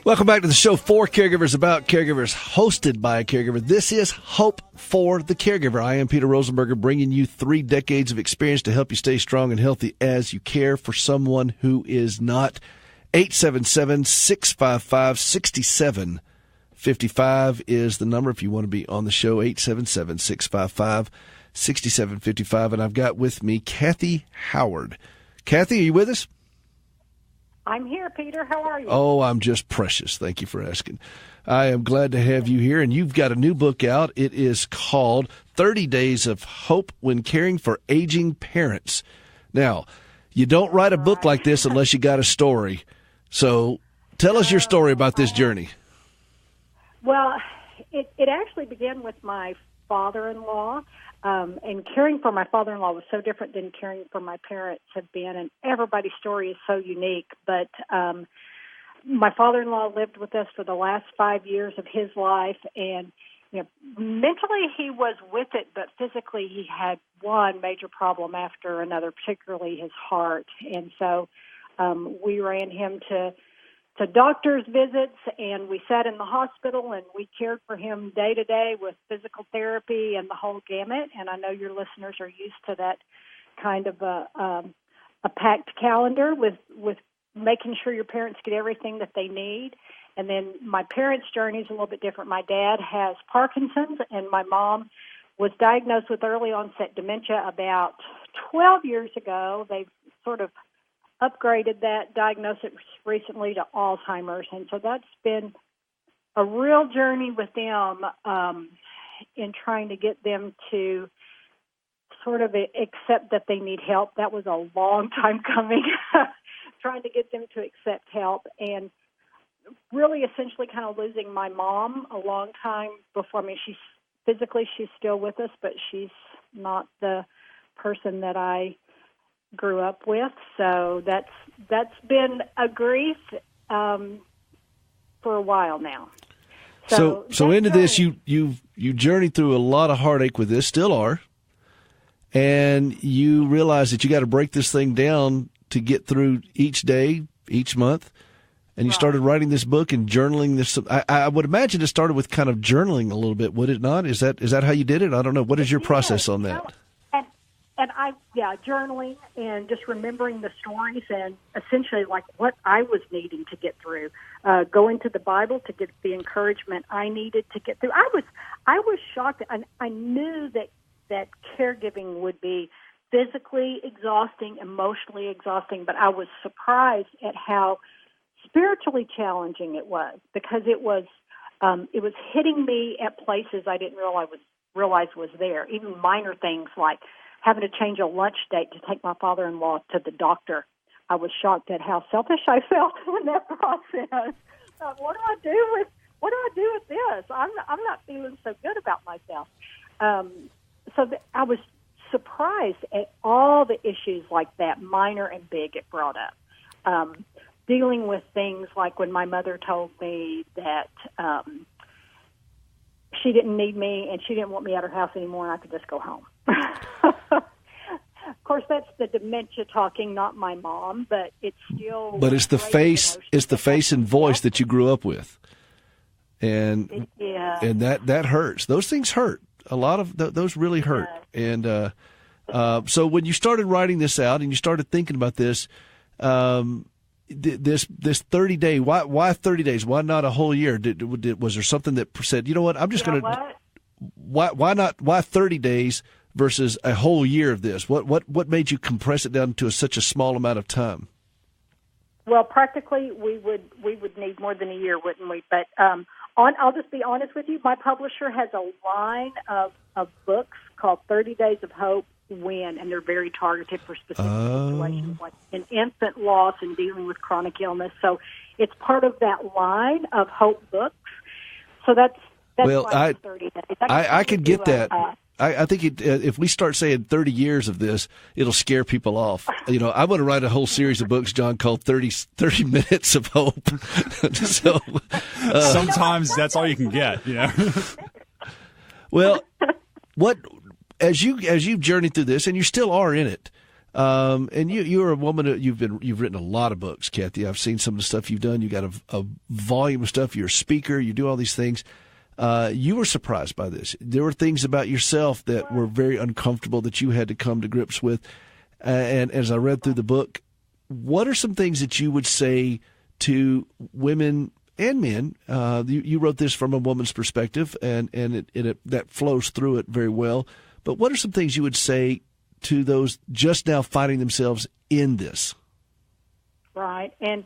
Welcome back to the show for caregivers, about caregivers, hosted by a caregiver. This is Hope for the Caregiver. I am Peter Rosenberger, bringing you 3 decades of experience to help you stay strong and healthy as you care for someone who is not. 877-655-6755 is the number if you want to be on the show, 877-655-6755. And I've got with me Kathy Howard. Kathy, are you with us? I'm here, Peter. How are you? Oh, I'm just precious. Thank you for asking. I am glad to have you here, and you've got a new book out. It is called 30 Days of Hope When Caring for Aging Parents. Now, you don't write a book like this unless you got a story. So tell us your story about this journey. Well, it actually began with my father-in-law. And caring for my father-in-law was so different than caring for my parents have been, and everybody's story is so unique. But my father-in-law lived with us for the last 5 years of his life, and mentally he was with it, but physically he had one major problem after another, particularly his heart. And so we ran him to doctor's visits, and we sat in the hospital, and we cared for him day to day with physical therapy and the whole gamut. And I know your listeners are used to that kind of a packed calendar with making sure your parents get everything that they need. And then my parents' journey is a little bit different. My dad has Parkinson's, and my mom was diagnosed with early onset dementia about 12 years ago. They've sort of upgraded that diagnosis recently to Alzheimer's, and so that's been a real journey with them in trying to get them to sort of accept that they need help. That was a long time coming, trying to get them to accept help, and really essentially kind of losing my mom a long time before. I mean, she's still with us, but she's not the person that I grew up with, so that's been a grief for a while now. So into this, you journeyed through a lot of heartache with this, still are, and you realize that you got to break this thing down to get through each day, each month, and you started writing this book and journaling this. I would imagine it started with kind of journaling a little bit, would it not? Is that how you did it? I don't know. What is your process on that? Journaling and just remembering the stories and essentially like what I was needing to get through. Going to the Bible to get the encouragement I needed to get through. I was shocked. I knew that caregiving would be physically exhausting, emotionally exhausting, but I was surprised at how spiritually challenging it was, because it was hitting me at places I didn't realize was there. Even minor things like having to change a lunch date to take my father-in-law to the doctor. I was shocked at how selfish I felt in that process. What do I do with this? I'm not feeling so good about myself. I was surprised at all the issues like that, minor and big, it brought up. Dealing with things like when my mother told me that she didn't need me and she didn't want me at her house anymore and I could just go home. Of course, that's the dementia talking, not my mom, but it's still. But it's the face and voice that you grew up with, and that hurts. Those things hurt. A lot of those really hurt. And so when you started writing this out and you started thinking about this, this 30-day. Why 30 days? Why not a whole year? Was there something that said, you know what? I'm just going to. Why 30 days? Versus a whole year of this? What made you compress it down to such a small amount of time? Well, practically, we would need more than a year, wouldn't we? But I'll just be honest with you. My publisher has a line of books called 30 Days of Hope When, and they're very targeted for specific situations like an infant loss and dealing with chronic illness. So it's part of that line of hope books. So that's well, why it's 30 days. I could get that. I think if we start saying 30 years of this, it'll scare people off. I'm going to write a whole series of books, John, called 30 Minutes of Hope. So sometimes that's all you can get. Well, as you journey through this, and you still are in it, And you're a woman. You've written a lot of books, Kathy. I've seen some of the stuff you've done. You got a volume of stuff. You're a speaker. You do all these things. You were surprised by this. There were things about yourself that were very uncomfortable that you had to come to grips with. And as I read through the book, what are some things that you would say to women and men? You wrote this from a woman's perspective, and that flows through it very well. But what are some things you would say to those just now finding themselves in this? Right. And,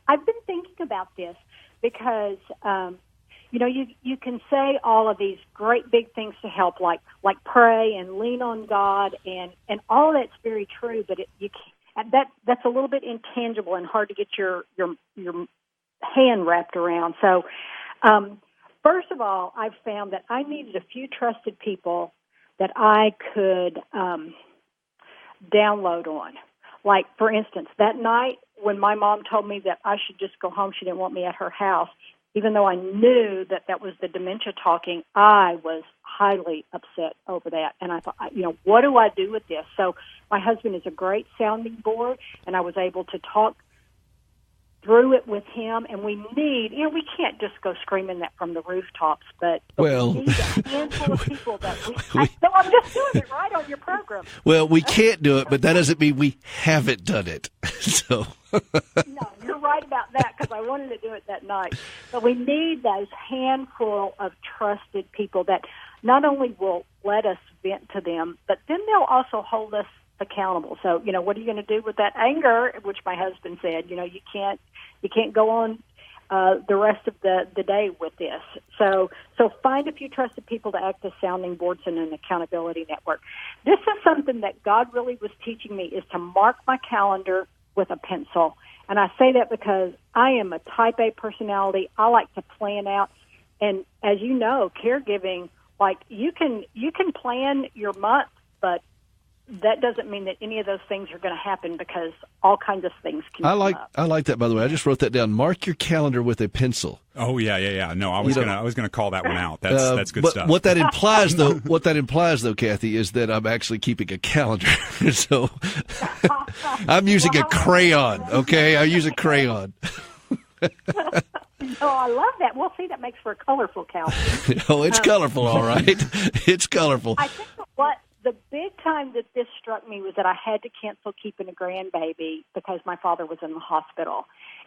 I've been thinking about this because, you can say all of these great big things to help, like pray and lean on God, and all that's very true, but that's a little bit intangible and hard to get your hand wrapped around. So, first of all, I've found that I needed a few trusted people that I could download on. Like, for instance, that night when my mom told me that I should just go home, she didn't want me at her house, even though I knew that was the dementia talking, I was highly upset over that. And I thought, what do I do with this? So my husband is a great sounding board, and I was able to talk through it with him, and we can't just go screaming that from the rooftops, but we need a handful of people that no, I'm just doing it right on your program. Well, we can't do it, but that doesn't mean we haven't done it. So no, you're right about that, because I wanted to do it that night. But we need those handful of trusted people that not only will let us vent to them, but then they'll also hold us accountable. So, what are you going to do with that anger? Which my husband said, you can't go on the rest of the day with this. So find a few trusted people to act as sounding boards in an accountability network. This is something that God really was teaching me, is to mark my calendar with a pencil. And I say that because I am a type A personality. I like to plan out. And as you know, caregiving, like you can plan your month, but that doesn't mean that any of those things are going to happen, because all kinds of things can come up. I like that, by the way. I just wrote that down. Mark your calendar with a pencil. Oh yeah. No, I was gonna call that one out. That's good stuff. What that implies though, Kathy, is that I'm actually keeping a calendar. So I'm using a crayon. Okay, I use a crayon. Oh, I love that. Well, see, that makes for a colorful calendar. Oh, it's colorful, all right. It's colorful. I think the big time that this struck me was that I had to cancel keeping a grandbaby because my father was in the hospital.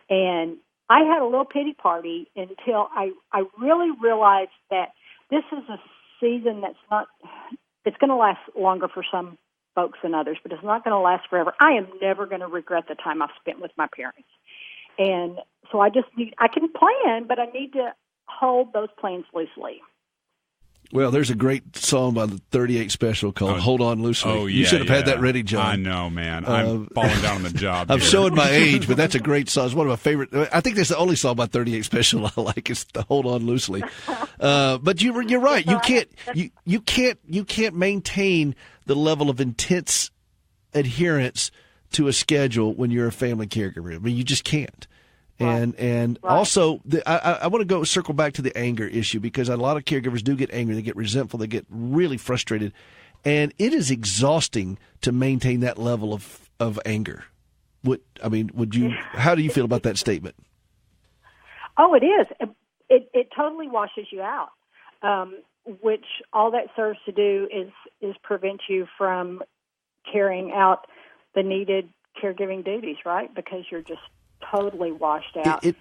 And I had a little pity party until I really realized that this is a season it's going to last longer for some folks than others, but it's not going to last forever. I am never going to regret the time I've spent with my parents. And so I can plan, but I need to hold those plans loosely. Well, there's a great song by the 38 Special called "Hold On Loosely." Oh, yeah, you should have had that ready, John. I know, man. I'm falling down on the job. I'm showing my age, but that's a great song. It's one of my favorite. I think that's the only song by 38 Special I like. Is the "Hold On Loosely." But you're right. You can't maintain the level of intense adherence to a schedule when you're a family caregiver. I mean, you just can't. And right. Also, I want to circle back to the anger issue, because a lot of caregivers do get angry. They get resentful. They get really frustrated. And it is exhausting to maintain that level of anger. How do you feel about that statement? Oh, it is. It totally washes you out, which all that serves to do is prevent you from carrying out the needed caregiving duties, right? Because you're just totally washed out. It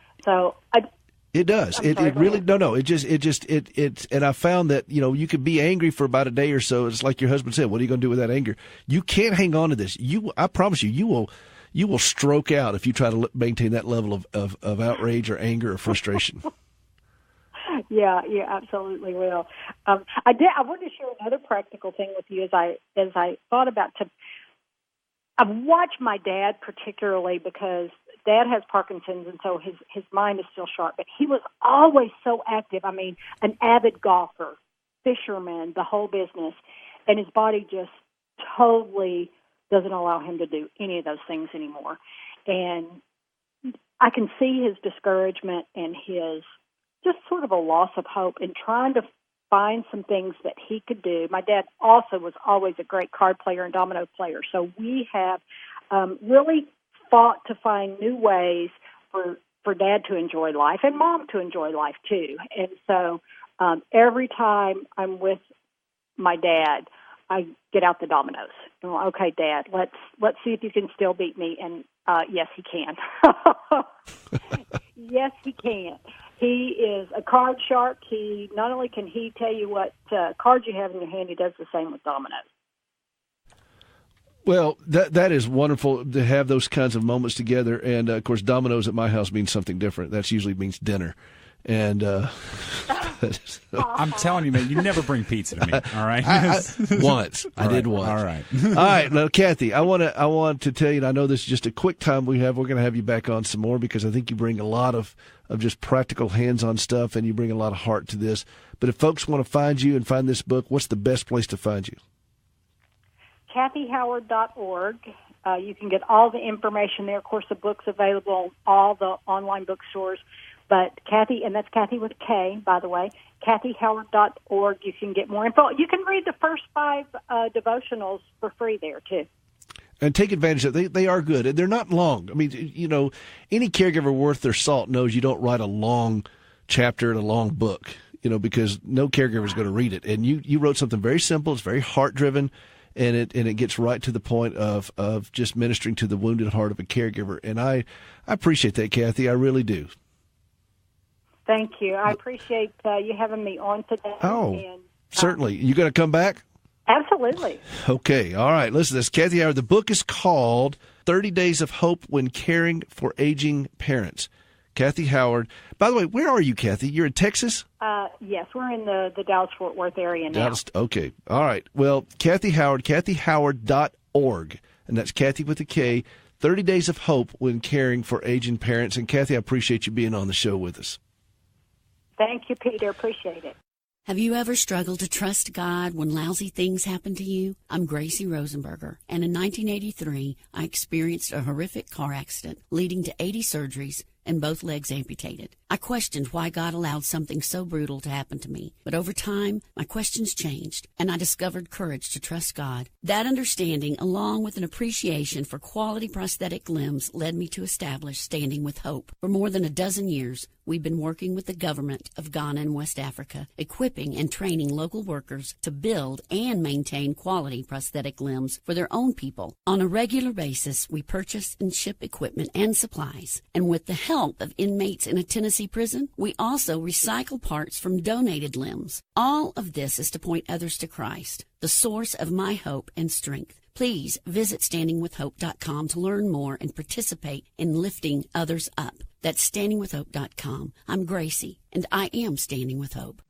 does. It really no. And I found that you could be angry for about a day or so. It's like your husband said. What are you going to do with that anger? You can't hang on to this. I promise you will stroke out if you try to maintain that level of outrage or anger or frustration. Yeah, you absolutely will. I wanted to share another practical thing with you as I thought about I've watched my dad particularly, because Dad has Parkinson's, and so his mind is still sharp, but he was always so active. I mean, an avid golfer, fisherman, the whole business, and his body just totally doesn't allow him to do any of those things anymore. And I can see his discouragement and his just sort of a loss of hope in trying to find some things that he could do. My dad also was always a great card player and domino player, so we have really fought to find new ways for Dad to enjoy life and Mom to enjoy life too. And so every time I'm with my dad, I get out the dominoes. And, okay, Dad, let's see if you can still beat me. And yes, he can. Yes, he can. He is a card shark. He not only can he tell you what cards you have in your hand, he does the same with dominoes. Well, that is wonderful to have those kinds of moments together. And, of course, dominoes at my house means something different. That usually means dinner. And I'm telling you, man, you never bring pizza to me, all right? Once. I did once. All right. All right. Now, Kathy, I want to tell you, and I know this is just a quick time we have. We're going to have you back on some more because I think you bring a lot of just practical hands-on stuff, and you bring a lot of heart to this. But if folks want to find you and find this book, what's the best place to find you? KathyHoward.org. You can get all the information there. Of course, the book's available on all the online bookstores. But Kathy, and that's Kathy with a K, by the way, KathyHoward.org. You can get more info. You can read the first 5 devotionals for free there, too. And take advantage of it. They are good, and they're not long. I mean, you know, any caregiver worth their salt knows you don't write a long chapter in a long book, you know, because no caregiver is going to read it. And you wrote something very simple. It's very heart-driven. And it gets right to the point of just ministering to the wounded heart of a caregiver. And I appreciate that, Kathy. I really do. Thank you. I appreciate you having me on today. Oh, and, certainly. You going to come back? Absolutely. Okay. All right. Listen, this is Kathy Howard. The book is called 30 Days of Hope When Caring for Aging Parents. Kathy Howard. By the way, where are you, Kathy? You're in Texas? Yes, we're in the Dallas-Fort Worth area now. Okay. All right. Well, Kathy Howard, KathyHoward.org. And that's Kathy with a K. 30 Days of Hope When Caring for Aging Parents. And, Kathy, I appreciate you being on the show with us. Thank you, Peter. Appreciate it. Have you ever struggled to trust God when lousy things happen to you? I'm Gracie Rosenberger, and in 1983, I experienced a horrific car accident leading to 80 surgeries and both legs amputated. I questioned why God allowed something so brutal to happen to me. But over time, my questions changed, and I discovered courage to trust God. That understanding, along with an appreciation for quality prosthetic limbs, led me to establish Standing with Hope. For more than a dozen years, we've been working with the government of Ghana and West Africa, equipping and training local workers to build and maintain quality prosthetic limbs for their own people. On a regular basis, we purchase and ship equipment and supplies, and with the help of inmates in a Tennessee prison, we also recycle parts from donated limbs. All of this is to point others to Christ, the source of my hope and strength. Please visit standingwithhope.com to learn more and participate in lifting others up. That's standingwithhope.com. I'm Gracie, and I am Standing with Hope.